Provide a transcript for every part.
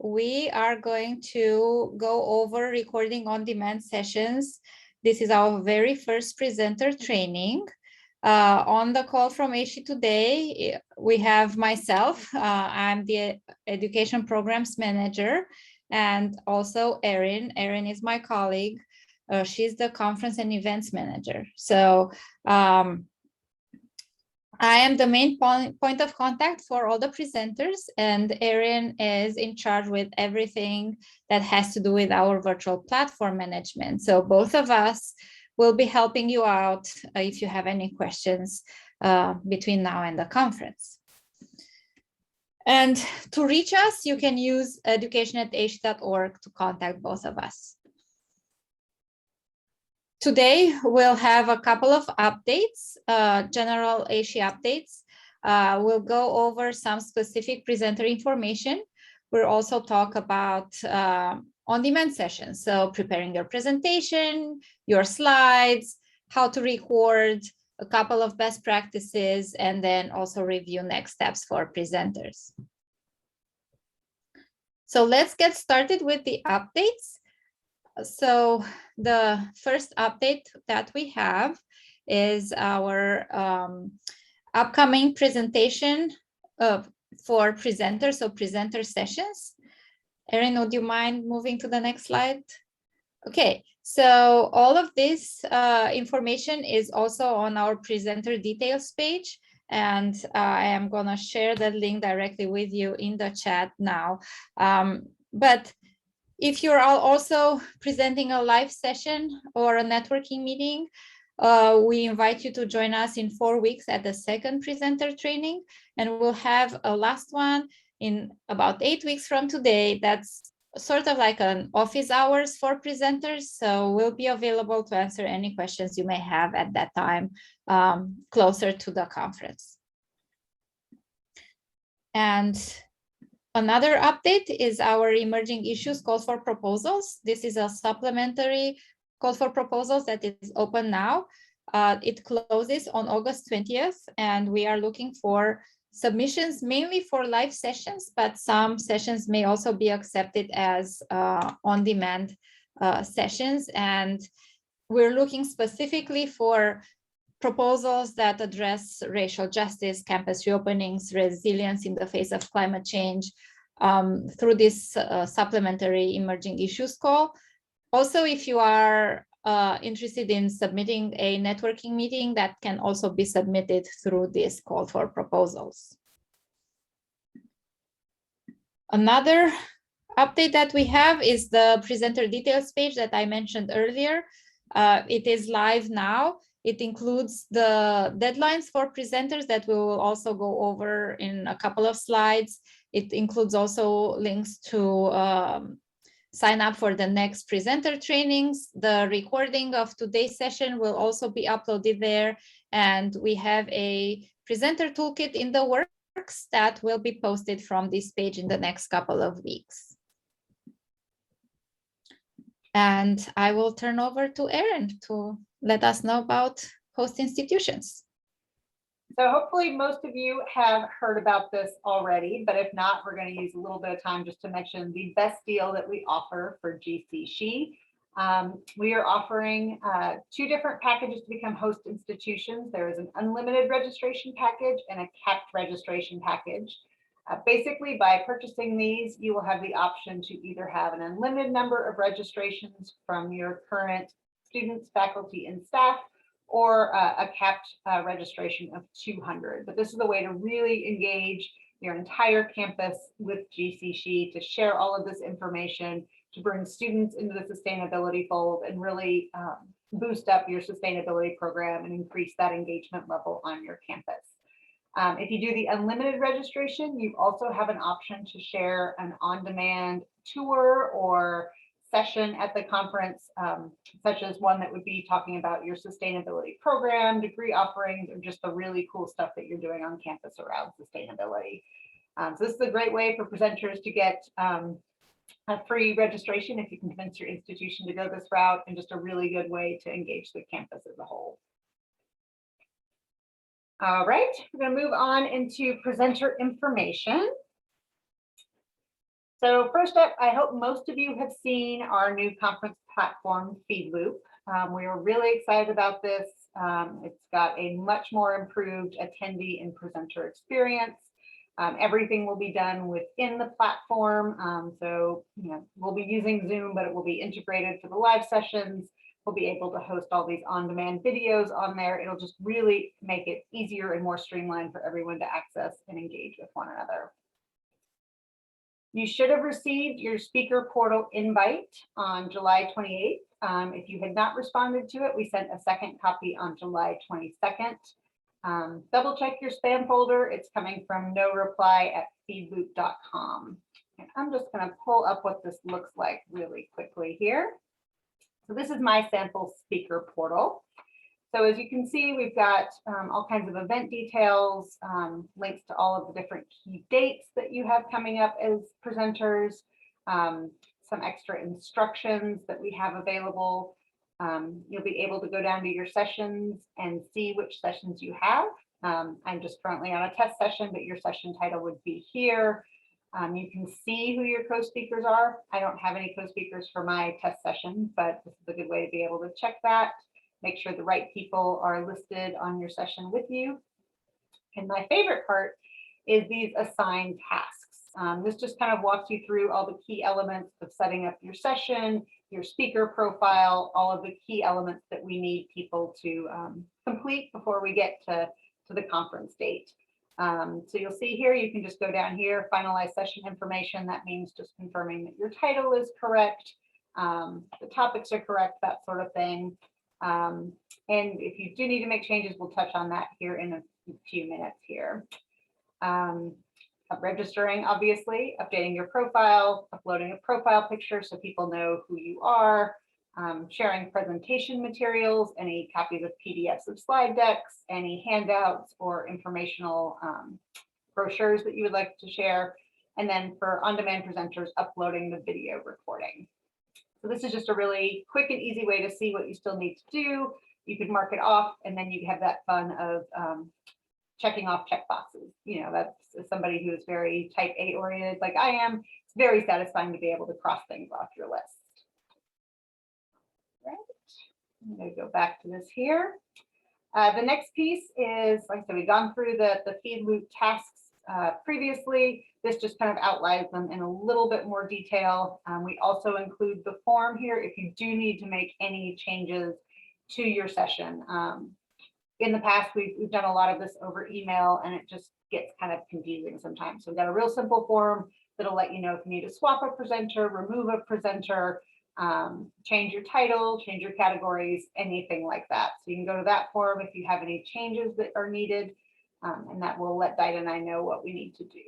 we are going to go over recording on demand sessions. This is our very first presenter training. On the call from GCSHE today, we have myself. I'm the Education Programs Manager, and also Erin. Erin is my colleague. She's the Conference and Events Manager. So I am the main point of contact for all the presenters, and Erin is in charge with everything that has to do with our virtual platform management. So both of us will be helping you out if you have any questions between now and the conference. And to reach us, you can use education@gshe.org to contact both of us. Today, we'll have a couple of updates, general GCSHE updates. We'll go over some specific presenter information. We'll also talk about on-demand sessions. So preparing your presentation, your slides, how to record, a couple of best practices, and then also review next steps for presenters. So let's get started with the updates. So the first update that we have is our upcoming presentation for presenters, so presenter sessions. Erin, would you mind moving to the next slide? Okay, so all of this information is also on our presenter details page, and I am gonna share the link directly with you in the chat now. But if you're also presenting a live session or a networking meeting, we invite you to join us in 4 weeks at the second presenter training, and we'll have a last one in about 8 weeks from today. That's sort of like an office hours for presenters, so we'll be available to answer any questions you may have at that time, closer to the conference. And another update is our emerging issues call for proposals. This is a supplementary call for proposals that is open now. It closes on August 20th, and we are looking for submissions mainly for live sessions, but some sessions may also be accepted as on-demand sessions. And we're looking specifically for proposals that address racial justice, campus reopenings, resilience in the face of climate change through this supplementary emerging issues call. Also, if you are interested in submitting a networking meeting, that can also be submitted through this call for proposals. Another update that we have is the presenter details page that I mentioned earlier. It is live now. It includes the deadlines for presenters that we will also go over in a couple of slides. It includes also links to sign up for the next presenter trainings. The recording of today's session will also be uploaded there. And we have a presenter toolkit in the works that will be posted from this page in the next couple of weeks. And I will turn over to Erin to let us know about host institutions. So hopefully most of you have heard about this already, but if not, we're going to use a little bit of time just to mention the best deal that we offer for GCSHE. We are offering 2 different packages to become host institutions. There is an unlimited registration package and a capped registration package. Basically, by purchasing these, you will have the option to either have an unlimited number of registrations from your current students, faculty, and staff, or a capped registration of 200. But this is a way to really engage your entire campus with GCSHE, to share all of this information, to bring students into the sustainability fold and really boost up your sustainability program and increase that engagement level on your campus. If you do the unlimited registration, you also have an option to share an on-demand tour or session at the conference, such as one that would be talking about your sustainability program, degree offerings, or just the really cool stuff that you're doing on campus around sustainability. So this is a great way for presenters to get a free registration if you can convince your institution to go this route, and just a really good way to engage the campus as a whole. All right, we're going to move on into presenter information. So first up, I hope most of you have seen our new conference platform, FeedLoop. We are really excited about this. It's got a much more improved attendee and presenter experience. Everything will be done within the platform. So, we'll be using Zoom, but it will be integrated for the live sessions. We'll be able to host all these on-demand videos on there. It'll just really make it easier and more streamlined for everyone to access and engage with one another. You should have received your speaker portal invite on July 28th. If you had not responded to it, we sent a second copy on July 22nd. Double check your spam folder. It's coming from noreply@feedloop.com. And I'm just going to pull up what this looks like really quickly here. So this is my sample speaker portal. So as you can see, we've got all kinds of event details, links to all of the different key dates that you have coming up as presenters, some extra instructions that we have available. You'll be able to go down to your sessions and see which sessions you have. I'm just currently on a test session, but your session title would be here. You can see who your co-speakers are. I don't have any co-speakers for my test session, but this is a good way to be able to check that. Make sure the right people are listed on your session with you. And my favorite part is these assigned tasks. This just kind of walks you through all the key elements of setting up your session, your speaker profile, all of the key elements that we need people to complete before we get to the conference date. So you'll see here, you can just go down here, finalize session information. That means just confirming that your title is correct, the topics are correct, that sort of thing. And if you do need to make changes, we'll touch on that here in a few minutes here. Registering, obviously, updating your profile, uploading a profile picture so people know who you are, sharing presentation materials, any copies of PDFs of slide decks, any handouts or informational brochures that you would like to share, and then for on-demand presenters, uploading the video recording. So this is just a really quick and easy way to see what you still need to do. You could mark it off, and then you have that fun of checking off check boxes. That's somebody who is very type A oriented like I am. It's very satisfying to be able to cross things off your list. Right. I'm going to go back to this here. The next piece is, like I said, we've gone through the FeedLoop tasks previously. This just kind of outlines them in a little bit more detail. We also include the form here if you do need to make any changes to your session. In the past, we've done a lot of this over email, and it just gets kind of confusing sometimes. So we've got a real simple form that'll let you know if you need to swap a presenter, remove a presenter, change your title, change your categories, anything like that. So you can go to that form if you have any changes that are needed, and that will let Dinah and I know what we need to do.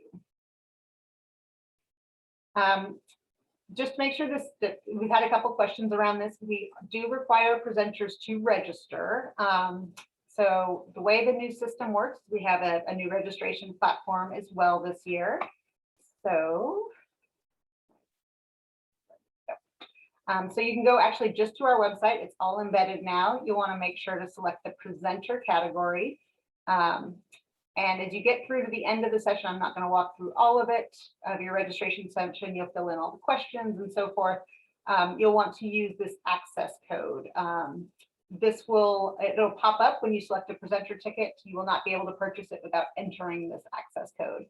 Just to make sure that we've had a couple questions around this. We do require presenters to register. So the way the new system works, we have a new registration platform as well this year. So you can go actually just to our website. It's all embedded now. You'll want to make sure to select the presenter category. And as you get through to the end of the session, I'm not going to walk through all of it. Of your registration section, you'll fill in all the questions and so forth. You'll want to use this access code. It'll pop up when you select a presenter ticket. You will not be able to purchase it without entering this access code.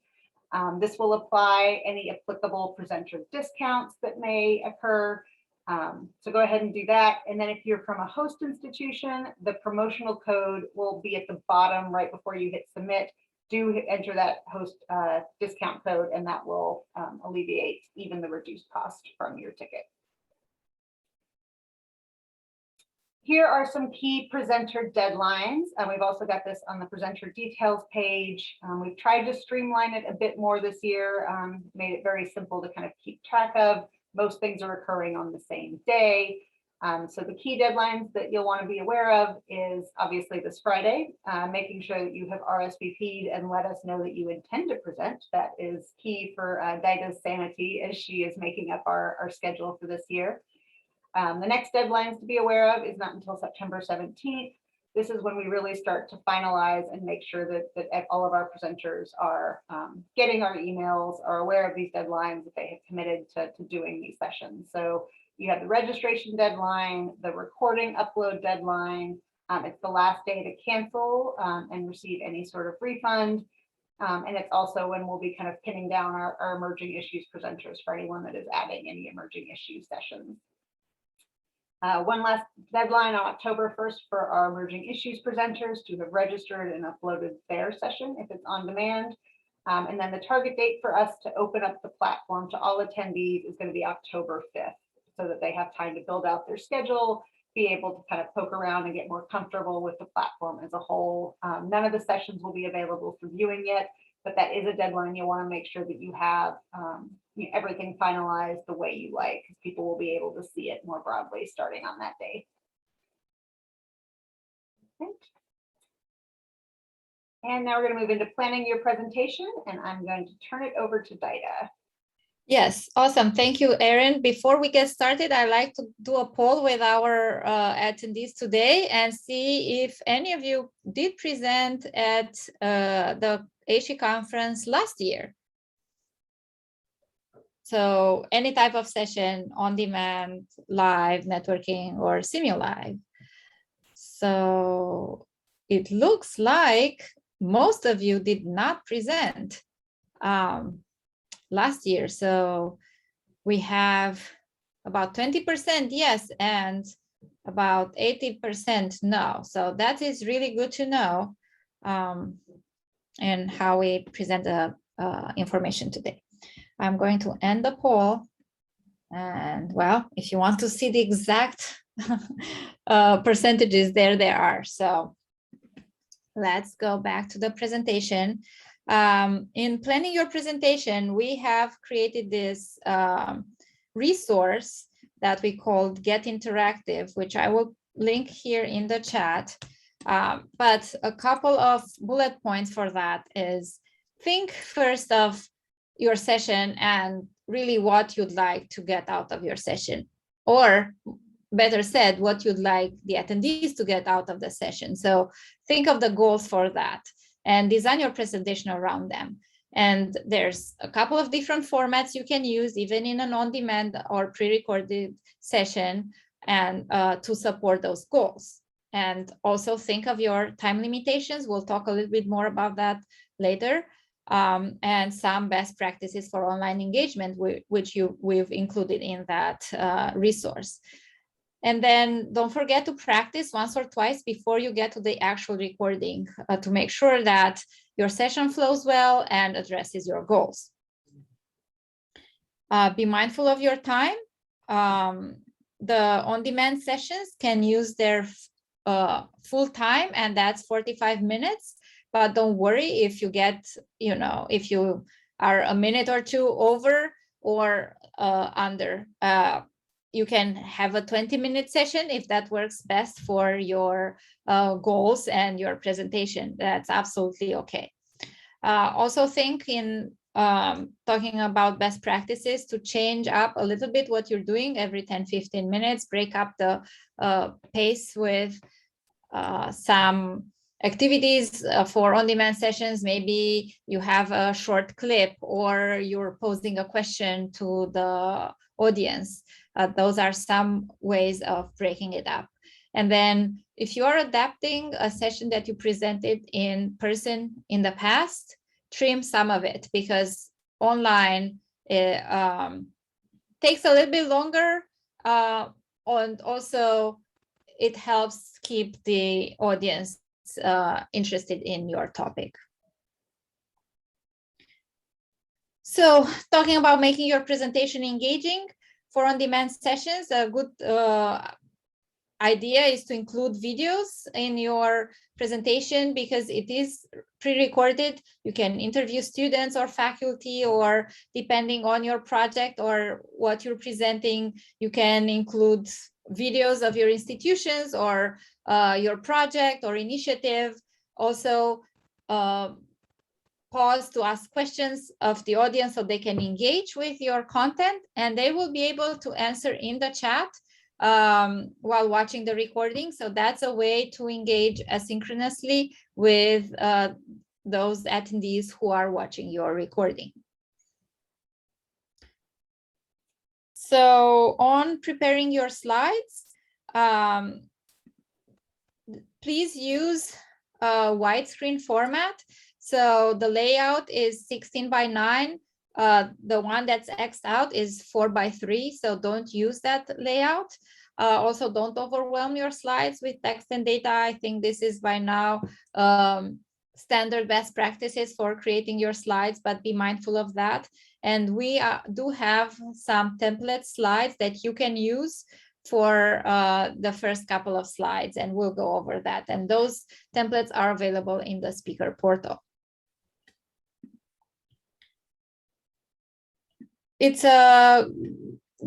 This will apply any applicable presenter discounts that may occur. So go ahead and do that. And then if you're from a host institution, the promotional code will be at the bottom right before you hit submit. Do enter that host discount code, and that will alleviate even the reduced cost from your ticket. Here are some key presenter deadlines. We've also got this on the presenter details page. We've tried to streamline it a bit more this year, made it very simple to kind of keep track of. Most things are occurring on the same day. So the key deadlines that you'll want to be aware of is obviously this Friday, making sure that you have RSVP'd and let us know that you intend to present. That is key for Dida's sanity as she is making up our schedule for this year. The next deadlines to be aware of is not until September 17th. this is when we really start to finalize and make sure that all of our presenters are getting our emails, are aware of these deadlines, that they have committed to doing these sessions. So you have the registration deadline, the recording upload deadline. It's the last day to cancel and receive any sort of refund. And it's also when we'll be kind of pinning down our emerging issues presenters for anyone that is adding any emerging issues sessions. One last deadline on October 1st for our emerging issues presenters to have registered and uploaded their session if it's on demand. And then the target date for us to open up the platform to all attendees is going to be October 5th, so that they have time to build out their schedule, be able to kind of poke around and get more comfortable with the platform as a whole. None of the sessions will be available for viewing yet, but that is a deadline. You want to make sure that you have everything finalized the way you like, because people will be able to see it more broadly starting on that day. Okay. And now we're going to move into planning your presentation, and I'm going to turn it over to Daida. Yes, awesome. Thank you, Erin. Before we get started, I'd like to do a poll with our attendees today and see if any of you did present at the GCSHE conference last year. So any type of session, on demand, live, networking, or simu-live. So it looks like most of you did not present last year. So we have about 20% yes and about 80% no. So that is really good to know and how we present the information today. I'm going to end the poll. And well, if you want to see the exact percentages, there they are. So let's go back to the presentation. In planning your presentation, we have created this resource that we called Get Interactive, which I will link here in the chat. But a couple of bullet points for that is think first of your session and really what you'd like to get out of your session, or better said, what you'd like the attendees to get out of the session. So think of the goals for that and design your presentation around them. And there's a couple of different formats you can use, even in an on-demand or pre-recorded session, and to support those goals. And also think of your time limitations. We'll talk a little bit more about that later. And some best practices for online engagement, which we've included in that resource. And then don't forget to practice once or twice before you get to the actual recording to make sure that your session flows well and addresses your goals. Be mindful of your time. The on-demand sessions can use their full time, and that's 45 minutes. But don't worry if you get, if you are a minute or two over or under. You can have a 20-minute session if that works best for your goals and your presentation. That's absolutely okay. Also think in talking about best practices to change up a little bit what you're doing every 10-15 minutes, break up the pace with some activities for on-demand sessions. Maybe you have a short clip or you're posing a question to the audience. Those are some ways of breaking it up. And then if you are adapting a session that you presented in person in the past, trim some of it, because online it takes a little bit longer, and also it helps keep the audience interested in your topic. So talking about making your presentation engaging for on-demand sessions, a good idea is to include videos in your presentation because it is pre-recorded. You can interview students or faculty, or depending on your project or what you're presenting, you can include videos of your institutions or your project or initiative. Also, pause to ask questions of the audience so they can engage with your content, and they will be able to answer in the chat while watching the recording. So that's a way to engage asynchronously with those attendees who are watching your recording. So on preparing your slides, please use a widescreen format. So the layout is 16:9. The one that's X'd out is 4:3, so don't use that layout. Also, don't overwhelm your slides with text and data. I think this is by now standard best practices for creating your slides, but be mindful of that. And we do have some template slides that you can use for the first couple of slides, and we'll go over that. And those templates are available in the speaker portal. It's a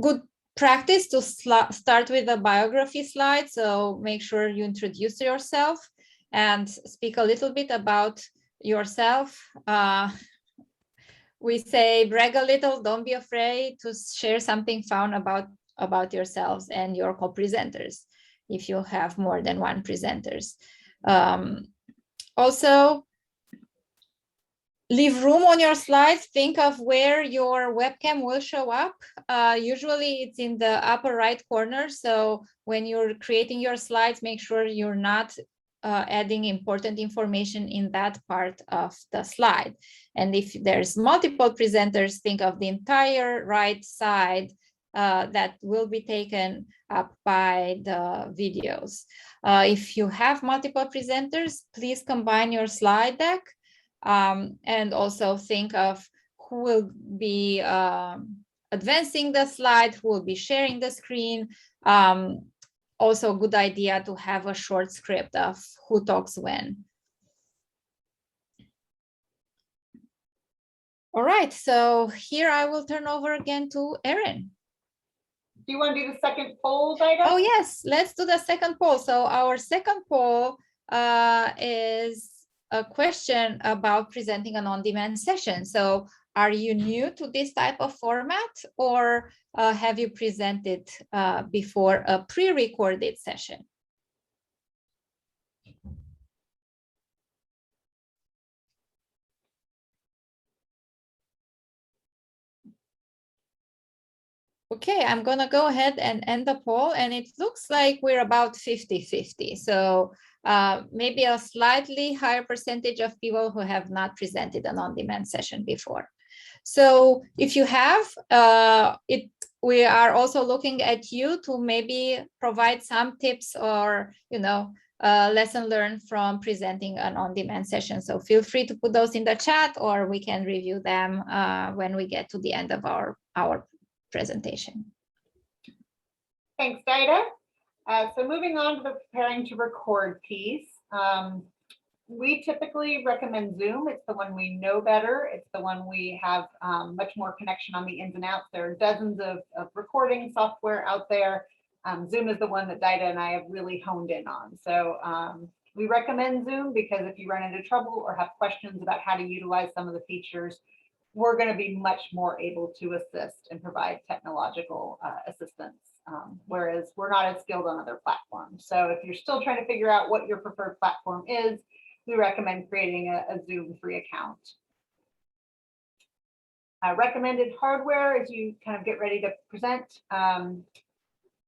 good practice to start with a biography slide. So make sure you introduce yourself and speak a little bit about yourself. We say brag a little, don't be afraid to share something fun about yourselves and your co-presenters, if you have more than one presenters. Also, leave room on your slides. Think of where your webcam will show up. Usually it's in the upper right corner. So when you're creating your slides, make sure you're not adding important information in that part of the slide. And if there's multiple presenters, think of the entire right side that will be taken up by the videos. If you have multiple presenters, please combine your slide deck. And also think of who will be advancing the slide, who will be sharing the screen. Also a good idea to have a short script of who talks when. All right, so here I will turn over again to Erin. Do you want to do the second poll, Ida? Oh yes, let's do the second poll. So our second poll is a question about presenting an on-demand session. So are you new to this type of format, or have you presented before a pre-recorded session? Okay, I'm gonna go ahead and end the poll, and it looks like we're about 50-50. So maybe a slightly higher percentage of people who have not presented an on-demand session before. So if you have, we are also looking at you to maybe provide some tips or, lesson learned from presenting an on-demand session. So feel free to put those in the chat, or we can review them when we get to the end of our presentation. Thanks, Ida. So moving on to the preparing to record piece. We typically recommend Zoom. It's the one we know better. It's the one we have much more connection on the ins and outs. There are dozens of recording software out there. Zoom is the one that Ida and I have really honed in on. So we recommend Zoom because if you run into trouble or have questions about how to utilize some of the features, we're going to be much more able to assist and provide technological assistance, whereas we're not as skilled on other platforms. So if you're still trying to figure out what your preferred platform is, we recommend creating a Zoom free account. Recommended hardware as you kind of get ready to present.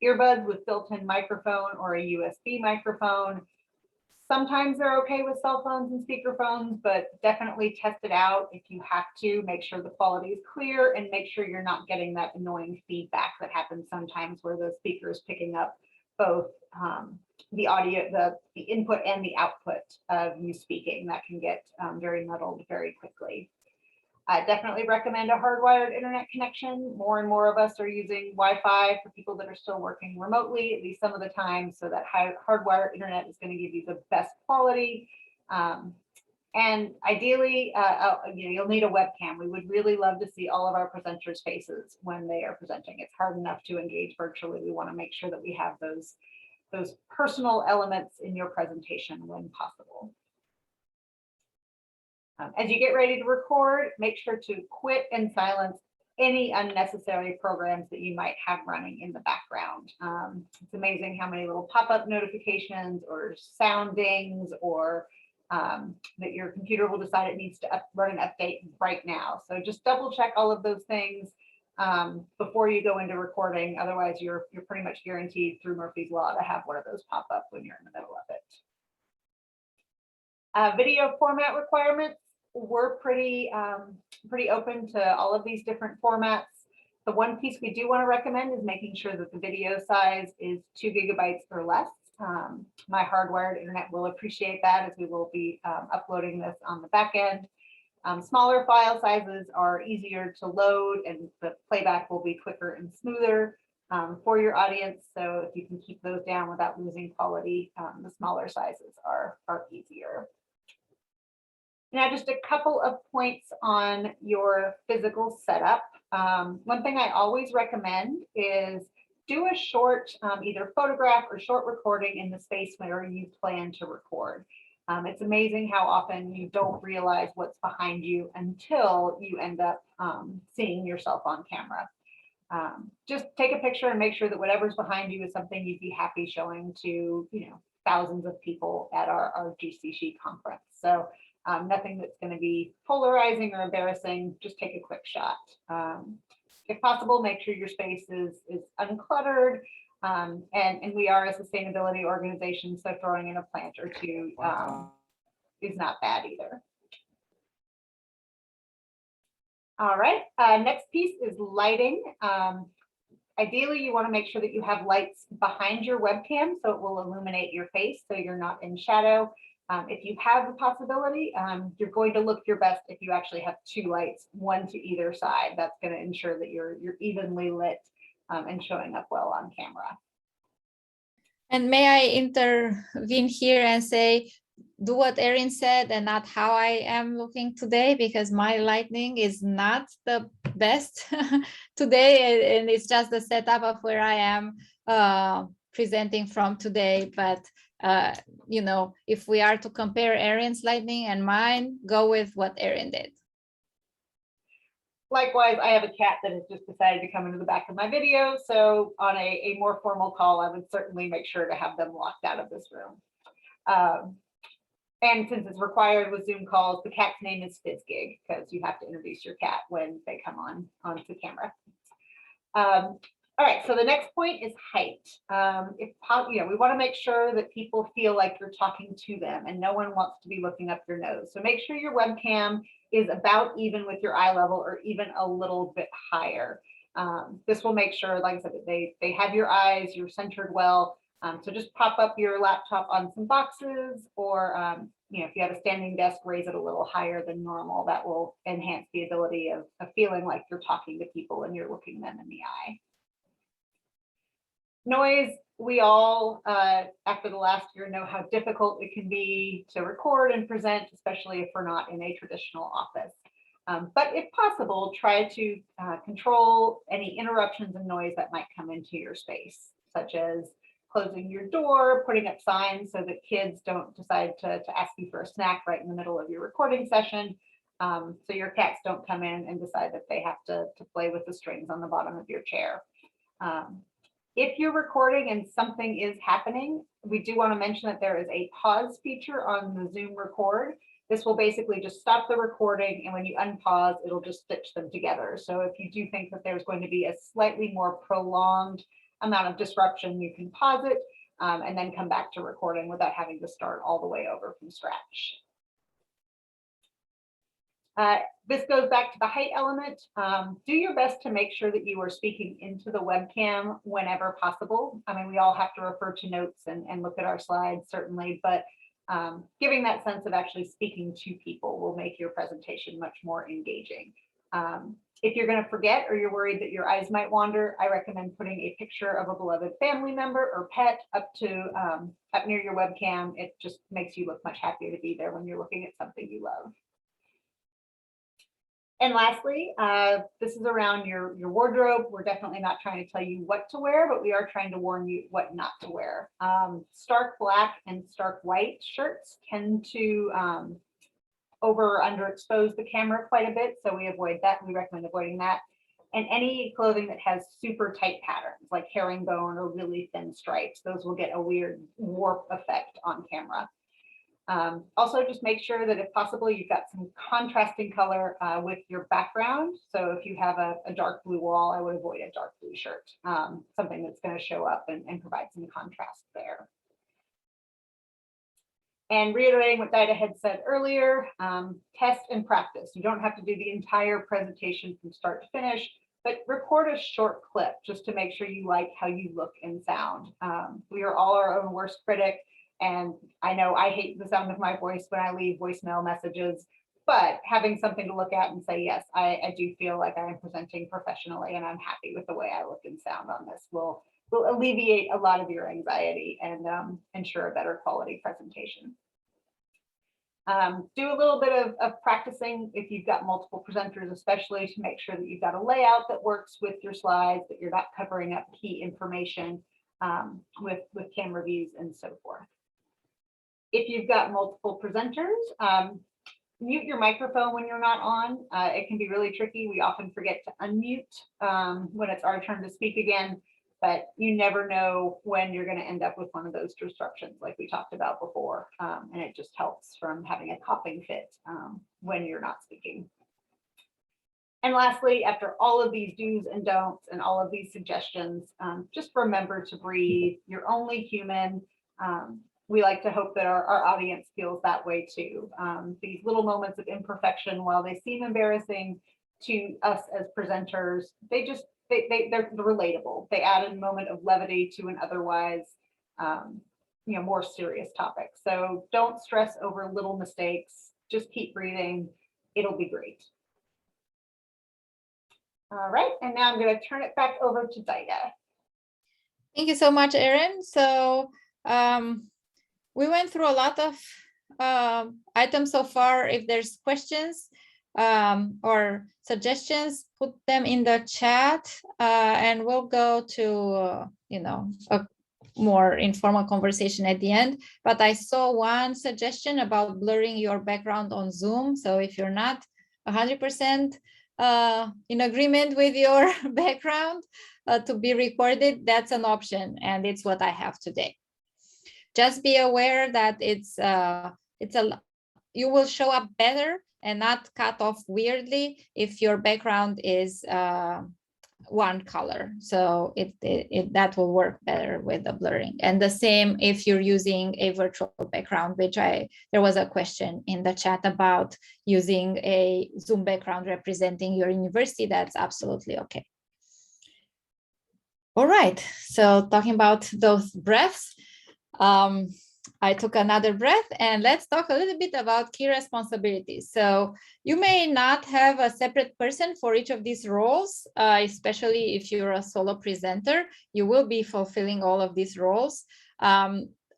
Earbuds with built-in microphone or a USB microphone. Sometimes they're okay with cell phones and speakerphones, but definitely test it out if you have to. Make sure the quality is clear and make sure you're not getting that annoying feedback that happens sometimes where the speaker is picking up both the audio, the input and the output of you speaking. That can get very muddled very quickly. I definitely recommend a hardwired internet connection. More and more of us are using Wi-Fi for people that are still working remotely, at least some of the time. So that hardwired internet is going to give you the best quality. And ideally, you'll need a webcam. We would really love to see all of our presenters' faces when they are presenting. It's hard enough to engage virtually. We want to make sure that we have those personal elements in your presentation when possible. As you get ready to record, make sure to quit and silence any unnecessary programs that you might have running in the background. It's amazing how many little pop-up notifications or soundings or that your computer will decide it needs to run an update right now. So just double check all of those things before you go into recording. Otherwise, you're pretty much guaranteed through Murphy's Law to have one of those pop up when you're in the middle of it. Video format requirements. We're pretty open to all of these different formats. The one piece we do want to recommend is making sure that the video size is 2 gigabytes or less. My hardwired internet will appreciate that, as we will be uploading this on the back end. Smaller file sizes are easier to load, and the playback will be quicker and smoother for your audience. So if you can keep those down without losing quality, the smaller sizes are easier. Now, just a couple of points on your physical setup. One thing I always recommend is do a short either photograph or short recording in the space where you plan to record. It's amazing how often you don't realize what's behind you until you end up seeing yourself on camera. Just take a picture and make sure that whatever's behind you is something you'd be happy showing to, thousands of people at our GCSHE conference. So nothing that's going to be polarizing or embarrassing. Just take a quick shot. If possible, make sure your space is uncluttered. And we are a sustainability organization, so throwing in a plant or two is not bad either. All right, next piece is lighting. Ideally, you want to make sure that you have lights behind your webcam so it will illuminate your face so you're not in shadow. If you have the possibility, you're going to look your best if you actually have 2 lights, one to either side. That's going to ensure that you're evenly lit and showing up well on camera. And may I intervene here and say, do what Erin said and not how I am looking today, because my lighting is not the best today, and it's just the setup of where I am presenting from today. But if we are to compare Erin's lighting and mine, go with what Erin did. Likewise, I have a cat that has just decided to come into the back of my video. So on a more formal call, I would certainly make sure to have them locked out of this room. And since it's required with Zoom calls, the cat's name is Fizzgig, because you have to introduce your cat when they come onto camera. All right, so the next point is height. We want to make sure that people feel like you're talking to them and no one wants to be looking up your nose. So make sure your webcam is about even with your eye level or even a little bit higher. This will make sure, like I said, that they have your eyes, you're centered well. So just pop up your laptop on some boxes, or if you have a standing desk, raise it a little higher than normal. That will enhance the ability of feeling like you're talking to people and you're looking them in the eye. Noise, we all, after the last year, know how difficult it can be to record and present, especially if we're not in a traditional office. But if possible, try to control any interruptions and noise that might come into your space, such as closing your door, putting up signs so that kids don't decide to ask you for a snack right in the middle of your recording session. So your cats don't come in and decide that they have to play with the strings on the bottom of your chair. If you're recording and something is happening, we do want to mention that there is a pause feature on the Zoom record. This will basically just stop the recording, and when you unpause, it'll just stitch them together. So if you do think that there's going to be a slightly more prolonged amount of disruption, you can pause it and then come back to recording without having to start all the way over from scratch. This goes back to the height element. Do your best to make sure that you are speaking into the webcam whenever possible. I mean, we all have to refer to notes and look at our slides, certainly, but giving that sense of actually speaking to people will make your presentation much more engaging. If you're going to forget or you're worried that your eyes might wander, I recommend putting a picture of a beloved family member or pet up near your webcam. It just makes you look much happier to be there when you're looking at something you love. And lastly, this is around your wardrobe. We're definitely not trying to tell you what to wear, but we are trying to warn you what not to wear. Stark black and stark white shirts tend to over or underexpose the camera quite a bit, so we avoid that. We recommend avoiding that. And any clothing that has super tight patterns like herringbone or really thin stripes, those will get a weird warp effect on camera. Also, just make sure that if possible, you've got some contrasting color with your background. So if you have a dark blue wall, I would avoid a dark blue shirt, something that's going to show up and provide some contrast there. And reiterating what Dinah had said earlier, test and practice. You don't have to do the entire presentation from start to finish, but record a short clip just to make sure you like how you look and sound. We are all our own worst critic. And I know I hate the sound of my voice when I leave voicemail messages, but having something to look at and say, yes, I do feel like I am presenting professionally and I'm happy with the way I look and sound on this will alleviate a lot of your anxiety and ensure a better quality presentation. Do a little bit of practicing if you've got multiple presenters, especially to make sure that you've got a layout that works with your slides, that you're not covering up key information with camera views and so forth. If you've got multiple presenters, mute your microphone when you're not on. It can be really tricky. We often forget to unmute when it's our turn to speak again, but you never know when you're going to end up with one of those disruptions like we talked about before. And it just helps from having a coughing fit when you're not speaking. And lastly, after all of these do's and don'ts and all of these suggestions, just remember to breathe. You're only human. We like to hope that our audience feels that way too. These little moments of imperfection, while they seem embarrassing to us as presenters, they're relatable. They add a moment of levity to an otherwise, more serious topic. So don't stress over little mistakes. Just keep breathing. It'll be great. All right, and now I'm going to turn it back over to Dinah. Thank you so much, Erin. So we went through a lot of items so far. If there's questions or suggestions, put them in the chat and we'll go to, a more informal conversation at the end. But I saw one suggestion about blurring your background on Zoom. So if you're not 100% in agreement with your background to be recorded, that's an option. And it's what I have today. Just be aware that you will show up better and not cut off weirdly if your background is one color. So that will work better with the blurring. And the same if you're using a virtual background, which there was a question in the chat about using a Zoom background representing your university. That's absolutely okay. All right, so talking about those breaths, I took another breath and let's talk a little bit about key responsibilities. So you may not have a separate person for each of these roles, especially if you're a solo presenter, you will be fulfilling all of these roles.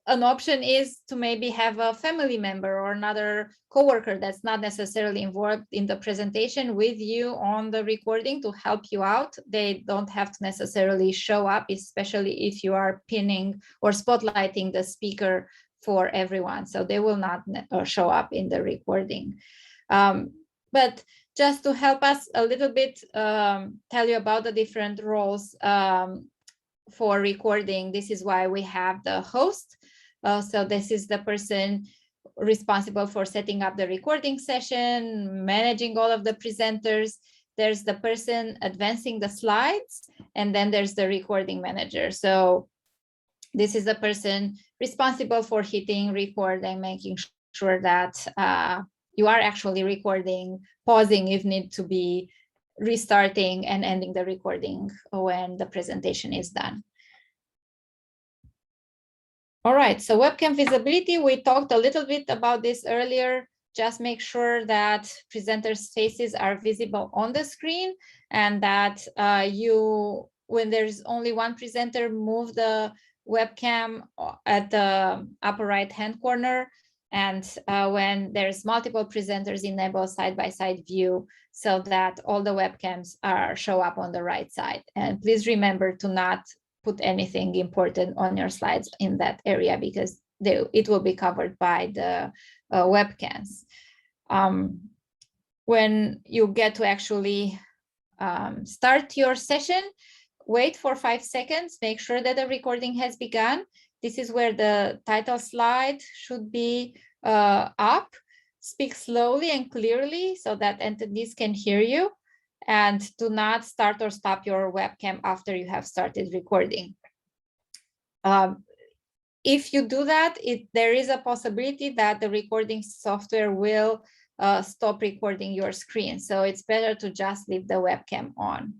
An option is to maybe have a family member or another coworker that's not necessarily involved in the presentation with you on the recording to help you out. They don't have to necessarily show up, especially if you are pinning or spotlighting the speaker for everyone. So they will not show up in the recording. But just to help us a little bit, tell you about the different roles for recording, this is why we have the host. So this is the person responsible for setting up the recording session, managing all of the presenters. There's the person advancing the slides, and then there's the recording manager. So this is the person responsible for hitting record and making sure that you are actually recording, pausing if need to be, restarting and ending the recording when the presentation is done. All right, so webcam visibility, we talked a little bit about this earlier. Just make sure that presenters' faces are visible on the screen and that when there's only one presenter, move the webcam at the upper right-hand corner. And when there's multiple presenters, enable side-by-side view so that all the webcams show up on the right side. And please remember to not put anything important on your slides in that area because it will be covered by the webcams. When you get to actually start your session, wait for 5 seconds, make sure that the recording has begun. This is where the title slide should be up. Speak slowly and clearly so that attendees can hear you, and do not start or stop your webcam after you have started recording. If you do that, there is a possibility that the recording software will stop recording your screen. So it's better to just leave the webcam on.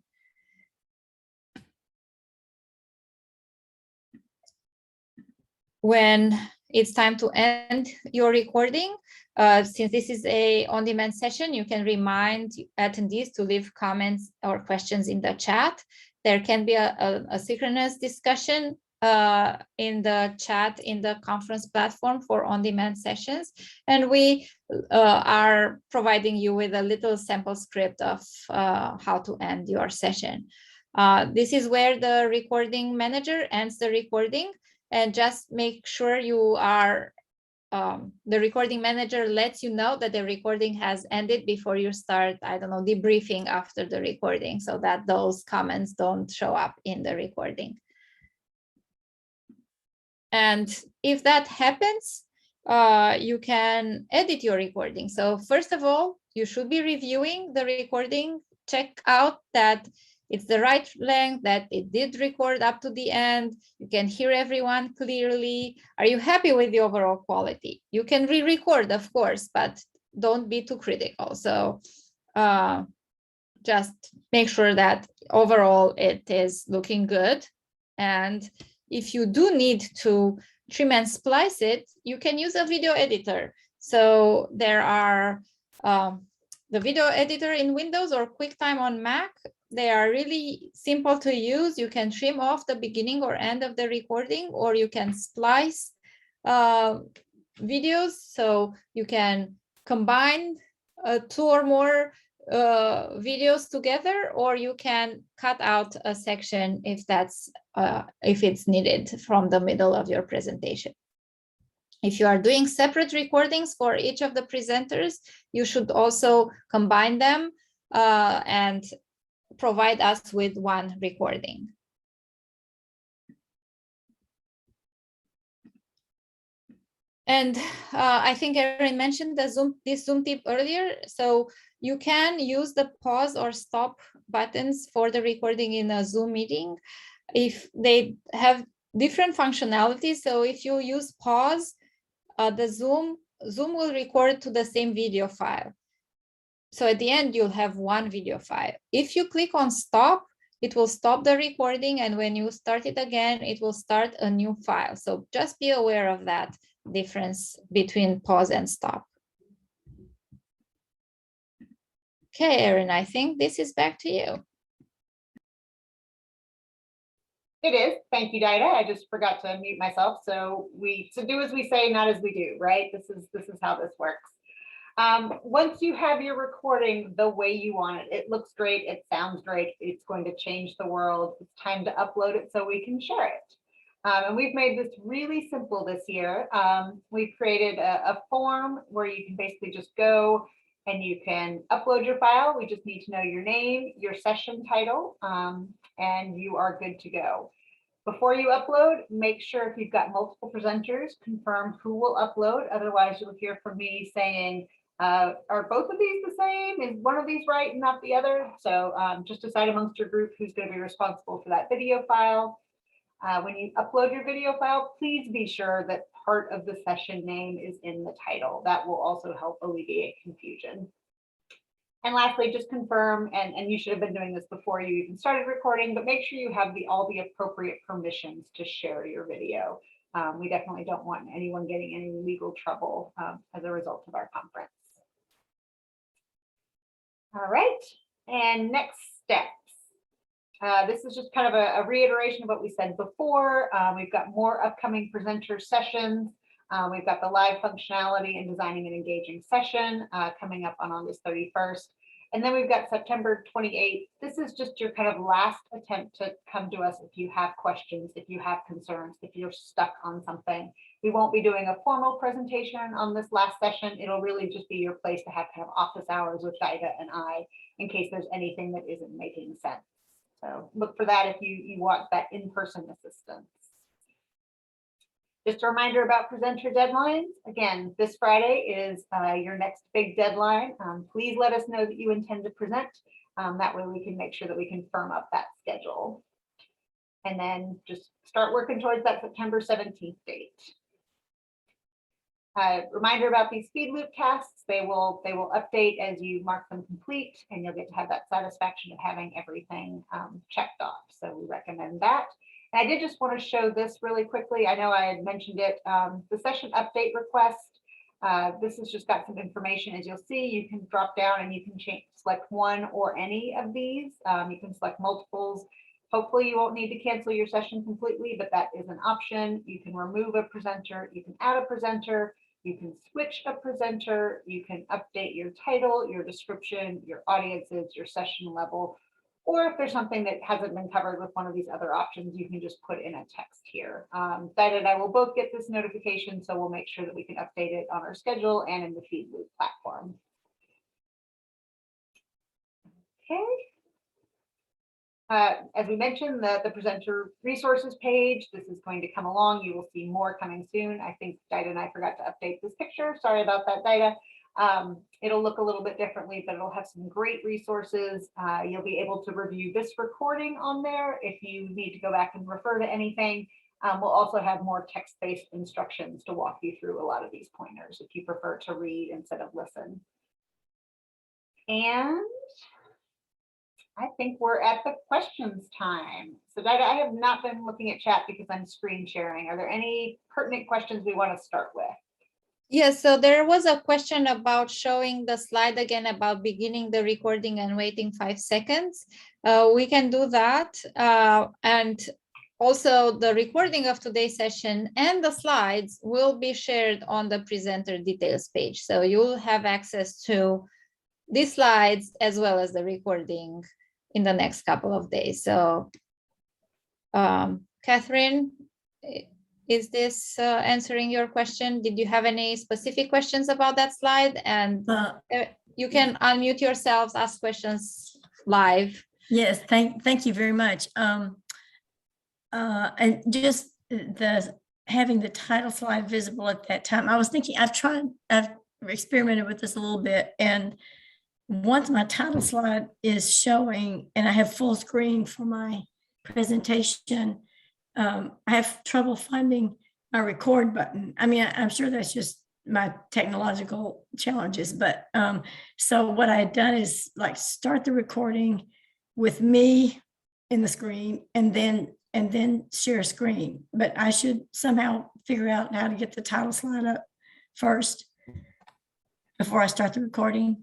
When it's time to end your recording, since this is a on-demand session, you can remind attendees to leave comments or questions in the chat. There can be a synchronous discussion in the chat in the conference platform for on-demand sessions. And we are providing you with a little sample script of how to end your session. This is where the recording manager ends the recording. And just make sure you are, the recording manager lets you know that the recording has ended before you start, I don't know, debriefing after the recording, so that those comments don't show up in the recording. And if that happens, you can edit your recording. So first of all, you should be reviewing the recording, check out that it's the right length, that it did record up to the end. You can hear everyone clearly. Are you happy with the overall quality? You can re-record, of course, but don't be too critical. So just make sure that overall it is looking good. And if you do need to trim and splice it, you can use a video editor. So there are the video editor in Windows or QuickTime on Mac. They are really simple to use. You can trim off the beginning or end of the recording, or you can splice videos. So you can combine 2 or more videos together, or you can cut out a section if it's needed from the middle of your presentation. If you are doing separate recordings for each of the presenters, you should also combine them and provide us with one recording. And I think Erin mentioned this Zoom tip earlier. So you can use the pause or stop buttons for the recording in a Zoom meeting if they have different functionalities. So if you use pause, the Zoom will record to the same video file. So at the end, you'll have one video file. If you click on stop, it will stop the recording. And when you start it again, it will start a new file. So just be aware of that difference between pause and stop. Okay, Erin, I think this is back to you. It is. Thank you, Daida. I just forgot to mute myself. So do as we say, not as we do, right? This is how this works. Once you have your recording the way you want it, it looks great, it sounds great, it's going to change the world. It's time to upload it so we can share it. And we've made this really simple this year. We've created a form where you can basically just go and you can upload your file. We just need to know your name, your session title, and you are good to go. Before you upload, make sure if you've got multiple presenters, confirm who will upload. Otherwise, you'll hear from me saying, are both of these the same? Is one of these right and not the other? So just decide amongst your group who's going to be responsible for that video file. When you upload your video file, please be sure that part of the session name is in the title. That will also help alleviate confusion. And lastly, just confirm, and you should have been doing this before you even started recording, but make sure you have all the appropriate permissions to share your video. We definitely don't want anyone getting any legal trouble as a result of our conference. All right, and next steps. This is just kind of a reiteration of what we said before. We've got more upcoming presenter sessions. We've got the live functionality and designing an engaging session coming up on August 31st. And then we've got September 28th. This is just your kind of last attempt to come to us if you have questions, if you have concerns, if you're stuck on something. We won't be doing a formal presentation on this last session. It'll really just be your place to have kind of office hours with Ida and I in case there's anything that isn't making sense. So look for that if you want that in-person assistance. Just a reminder about presenter deadlines. Again, this Friday is your next big deadline. Please let us know that you intend to present. That way we can make sure that we can firm up that schedule. And then just start working towards that September 17th date. Reminder about these speed loop tasks. They will update as you mark them complete, and you'll get to have that satisfaction of having everything checked off. So we recommend that. And I did just want to show this really quickly. I know I had mentioned it, the session update request. This has just got some information. As you'll see, you can drop down and you can select one or any of these. You can select multiples. Hopefully you won't need to cancel your session completely, but that is an option. You can remove a presenter, you can add a presenter, you can switch a presenter, you can update your title, your description, your audiences, your session level, or if there's something that hasn't been covered with one of these other options, you can just put in a text here. Diana and I will both get this notification, so we'll make sure that we can update it on our schedule and in the feed loop platform. Okay. As we mentioned, the presenter resources page, this is going to come along. You will see more coming soon. I think Dida and I forgot to update this picture. Sorry about that, Dida. It'll look a little bit differently, but it'll have some great resources. You'll be able to review this recording on there if you need to go back and refer to anything. We'll also have more text-based instructions to walk you through a lot of these pointers if you prefer to read instead of listen. And I think we're at the questions time. So Dida, I have not been looking at chat because I'm screen sharing. Are there any pertinent questions we want to start with? Yes, so there was a question about showing the slide again about beginning the recording and waiting 5 seconds. We can do that. And also the recording of today's session and the slides will be shared on the presenter details page. So you'll have access to these slides as well as the recording in the next couple of days. So Catherine, is this answering your question? Did you have any specific questions about that slide? And you can unmute yourselves, ask questions live. Yes, thank you very much. And just having the title slide visible at that time, I was thinking, I've experimented with this a little bit, and once my title slide is showing and I have full screen for my presentation, I have trouble finding my record button. I mean, I'm sure that's just my technological challenges, but so what I had done is like start the recording with me in the screen and then share screen. But I should somehow figure out how to get the title slide up first before I start the recording.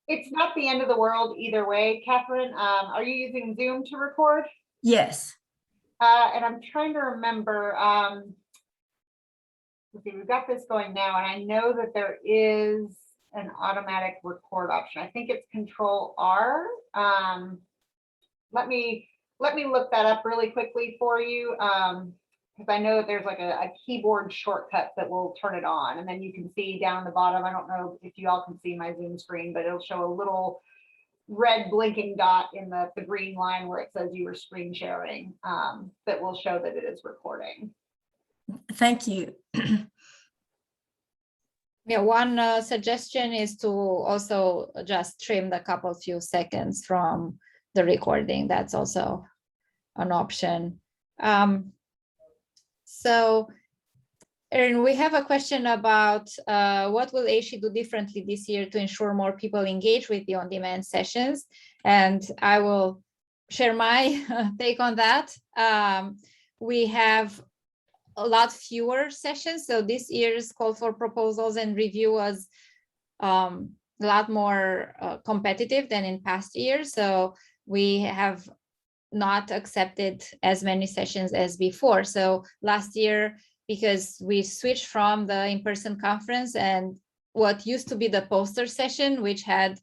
It's not the end of the world either way. Catherine, are you using Zoom to record? Yes. And I'm trying to remember, let's see, we've got this going now, and I know that there is an automatic record option. I think it's Control R. Let me look that up really quickly for you, because I know that there's like a keyboard shortcut that will turn it on, and then you can see down the bottom. I don't know if you all can see my Zoom screen, but it'll show a little red blinking dot in the green line where it says you were screen sharing, that will show that it is recording. Thank you. Yeah, one suggestion is to also just trim the few seconds from the recording. That's also an option. So Erin, we have a question about what will ASHE do differently this year to ensure more people engage with the on-demand sessions? And I will share my take on that. We have a lot fewer sessions. So this year's call for proposals and review was a lot more competitive than in past years. So we have not accepted as many sessions as before. So last year, because we switched from the in-person conference and what used to be the poster session, which had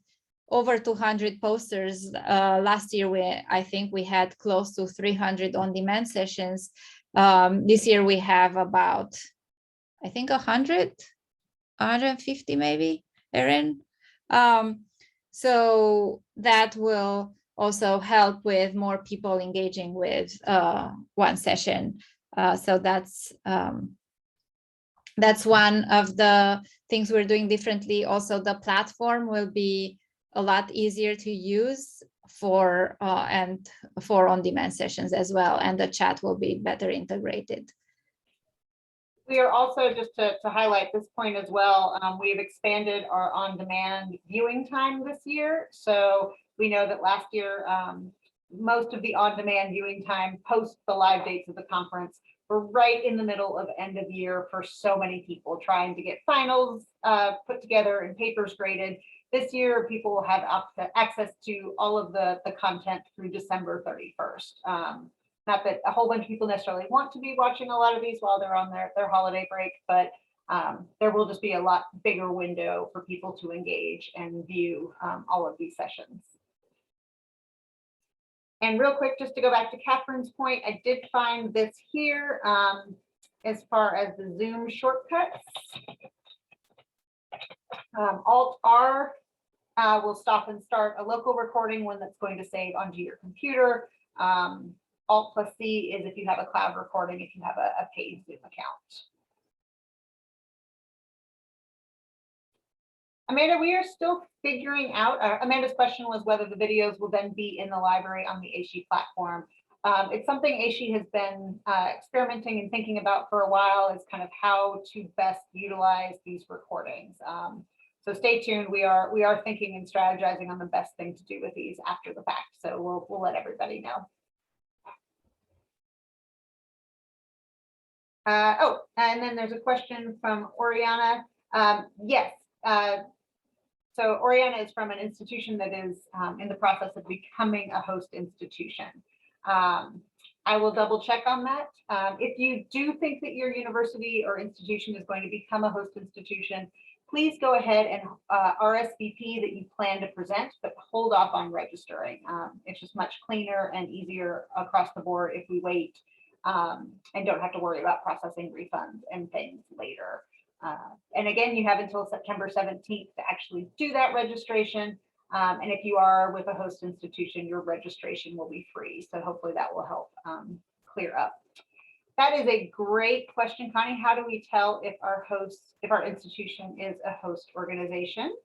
over 200 posters. Last year, I think we had close to 300 on-demand sessions. This year we have about, I think 100, 150 maybe, Erin. So that will also help with more people engaging with one session. So that's one of the things we're doing differently. Also, the platform will be a lot easier to use for on-demand sessions as well, and the chat will be better integrated. We are also, just to highlight this point as well, we've expanded our on-demand viewing time this year. So we know that last year, most of the on-demand viewing time post the live dates of the conference were right in the middle of end of year for so many people trying to get finals put together and papers graded. This year, people will have access to all of the content through December 31st. Not that a whole bunch of people necessarily want to be watching a lot of these while they're on their holiday break, but there will just be a lot bigger window for people to engage and view all of these sessions. And real quick, just to go back to Catherine's point, I did find this here as far as the Zoom shortcuts. Alt-R will stop and start a local recording, one that's going to save onto your computer. Alt+C is if you have a cloud recording, if you have a paid Zoom account. Amanda, we are still figuring out, Amanda's question was whether the videos will then be in the library on the GCSHE platform. It's something GCSHE has been experimenting and thinking about for a while, is kind of how to best utilize these recordings. So stay tuned. We are thinking and strategizing on the best thing to do with these after the fact. So we'll let everybody know. Oh, and then there's a question from Oriana. Yes. So Oriana is from an institution that is in the process of becoming a host institution. I will double check on that. If you do think that your university or institution is going to become a host institution, please go ahead and RSVP that you plan to present, but hold off on registering. It's just much cleaner and easier across the board if we wait and don't have to worry about processing refunds and things later. And again, you have until September 17th to actually do that registration. And if you are with a host institution, your registration will be free. So hopefully that will help clear up. That is a great question, Connie. How do we tell if our institution is a host organization?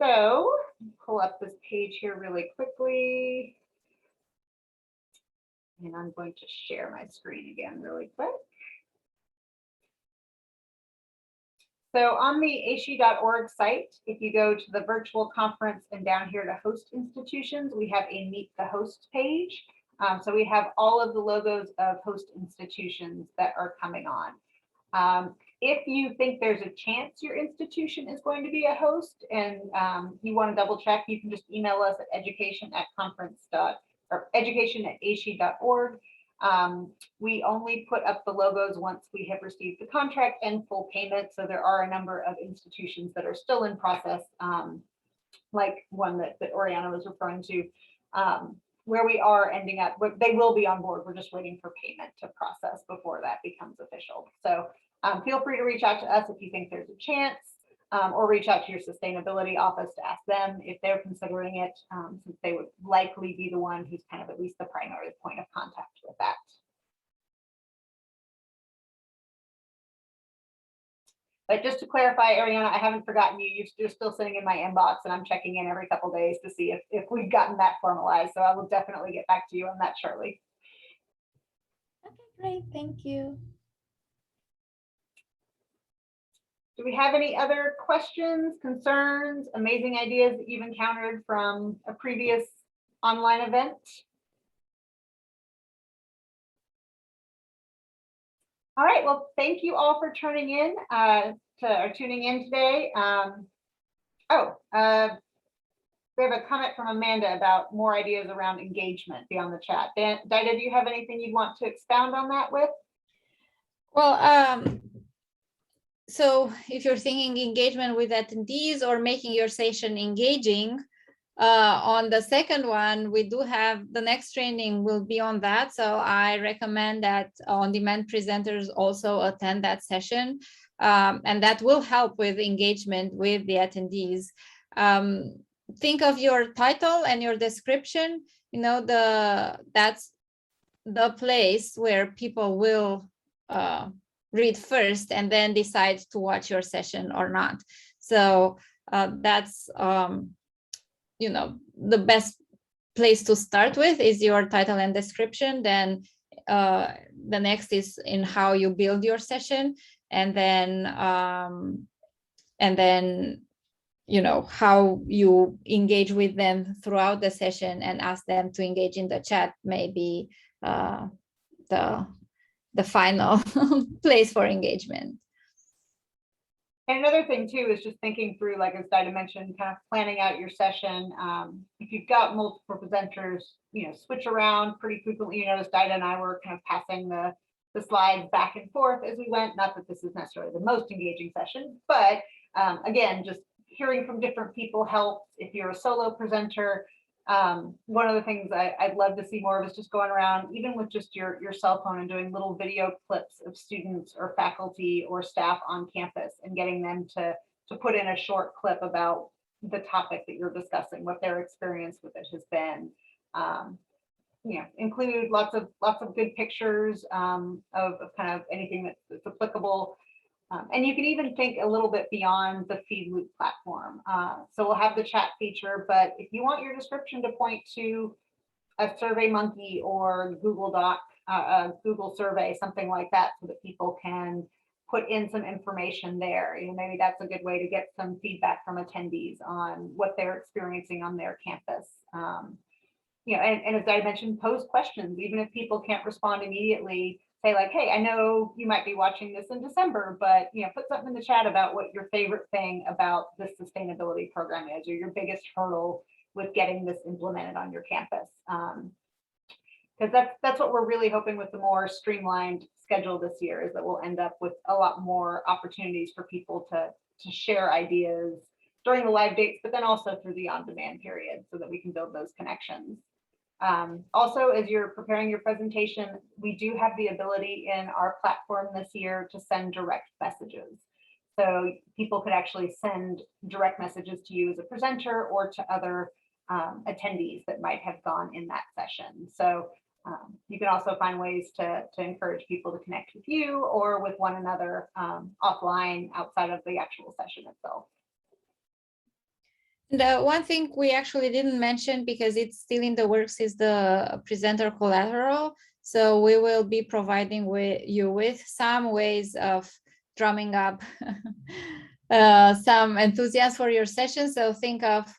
So pull up this page here really quickly. And I'm going to share my screen again really quick. So on the GCSHE.org site, if you go to the virtual conference and down here to host institutions, we have a Meet the Host page. So we have all of the logos of host institutions that are coming on. If you think there's a chance your institution is going to be a host and you want to double check, you can just email us at education@gcshe.org. We only put up the logos once we have received the contract and full payment. So there are a number of institutions that are still in process, like one that Oriana was referring to, where we are ending up, they will be on board. We're just waiting for payment to process before that becomes official. So feel free to reach out to us if you think there's a chance, or reach out to your sustainability office to ask them if they're considering it, since they would likely be the one who's kind of at least the primary point of contact with that. But just to clarify, Ariana, I haven't forgotten you. You're still sitting in my inbox, and I'm checking in every couple of days to see if we've gotten that formalized. So I will definitely get back to you on that shortly. Okay, great. Thank you. Do we have any other questions, concerns, amazing ideas that you've encountered from a previous online event? All right, well, thank you all for tuning in today. We have a comment from Amanda about more ideas around engagement beyond the chat. Dida, do you have anything you'd want to expound on that with? Well, so if you're thinking engagement with attendees or making your session engaging, On the second one, we do have the next training will be on that. So I recommend that on-demand presenters also attend that session. And that will help with engagement with the attendees. Think of your title and your description, you know, that's the place where people will read first and then decide to watch your session or not. So that's, you know, the best place to start with is your title and description. Then the next is in how you build your session, and then you know, how you engage with them throughout the session and ask them to engage in the chat, maybe the final place for engagement. And another thing too is just thinking through, like as Dinah mentioned, kind of planning out your session. If you've got multiple presenters, you know, switch around pretty frequently. You notice Dinah and I were kind of passing the slides back and forth as we went. Not that this is necessarily the most engaging session, but again, just hearing from different people helps. If you're a solo presenter, one of the things I'd love to see more of is just going around, even with just your cell phone, and doing little video clips of students or faculty or staff on campus and getting them to put in a short clip about the topic that you're discussing, what their experience with it has been. You know, include lots of good pictures of kind of anything that's applicable. And you can even think a little bit beyond the feed loop platform. So we'll have the chat feature, but if you want your description to point to a SurveyMonkey or Google Doc, Google survey, something like that, so that people can put in some information there. You know, maybe that's a good way to get some feedback from attendees on what they're experiencing on their campus. You know, and as I mentioned, pose questions, even if people can't respond immediately. Say like, hey, I know you might be watching this in December, but you know, put something in the chat about what your favorite thing about this sustainability program is, or your biggest hurdle with getting this implemented on your campus. Because that's what we're really hoping with the more streamlined schedule this year, is that we'll end up with a lot more opportunities for people to share ideas during the live dates, but then also through the on-demand period, so that we can build those connections. Also, as you're preparing your presentation, we do have the ability in our platform this year to send direct messages. So people could actually send direct messages to you as a presenter or to other attendees that might have gone in that session. So you can also find ways to encourage people to connect with you or with one another offline outside of the actual session itself. The one thing we actually didn't mention, because it's still in the works, is the presenter collateral. So we will be providing you with some ways of drumming up some enthusiasm for your session. So think of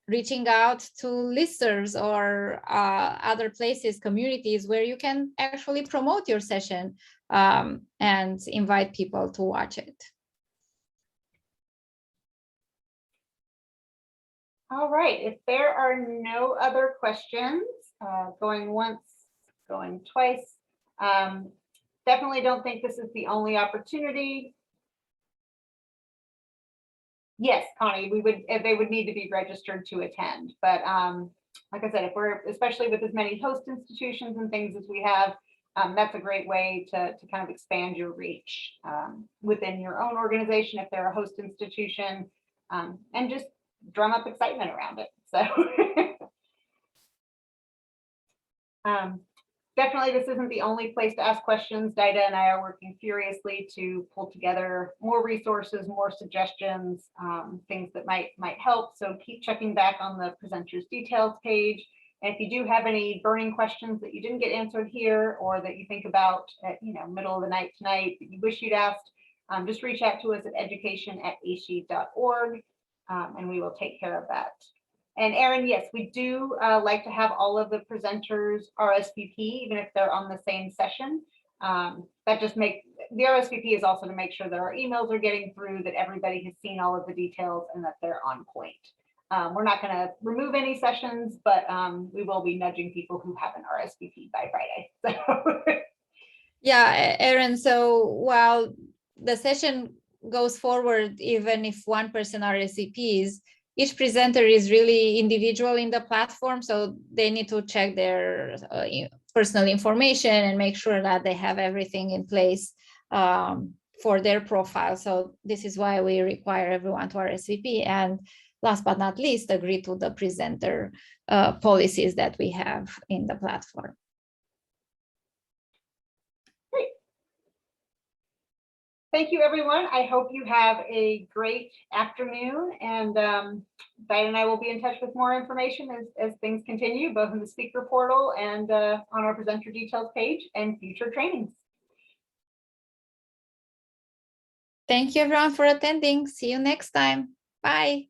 reaching out to listservs or other places, communities where you can actually promote your session and invite people to watch it. All right, if there are no other questions, going once, going twice, definitely don't think this is the only opportunity. Yes, Connie, they would need to be registered to attend, but like I said, if we're, especially with as many host institutions and things as we have, that's a great way to kind of expand your reach within your own organization if they're a host institution, and just drum up excitement around it. So definitely this isn't the only place to ask questions. Dinah and I are working furiously to pull together more resources, more suggestions, things that might help. So keep checking back on the presenters details page. And if you do have any burning questions that you didn't get answered here, or that you think about at middle of the night tonight that you wish you'd asked, just reach out to us at education@ashe.org. And we will take care of that. And Erin, yes, we do like to have all of the presenters RSVP, even if they're on the same session. That just makes the RSVP is also to make sure that our emails are getting through, that everybody has seen all of the details, and that they're on point. We're not going to remove any sessions, but we will be nudging people who haven't RSVP by Friday. So. Yeah, Erin, so while the session goes forward, even if one person RSVPs, each presenter is really individual in the platform, so they need to check their personal information and make sure that they have everything in place for their profile. So this is why we require everyone to RSVP, and last but not least, agree to the presenter policies that we have in the platform. Great. Thank you, everyone. I hope you have a great afternoon, and Diane and I will be in touch with more information as things continue, both in the speaker portal and on our presenter details page and future trainings. Thank you, everyone, for attending. See you next time. Bye.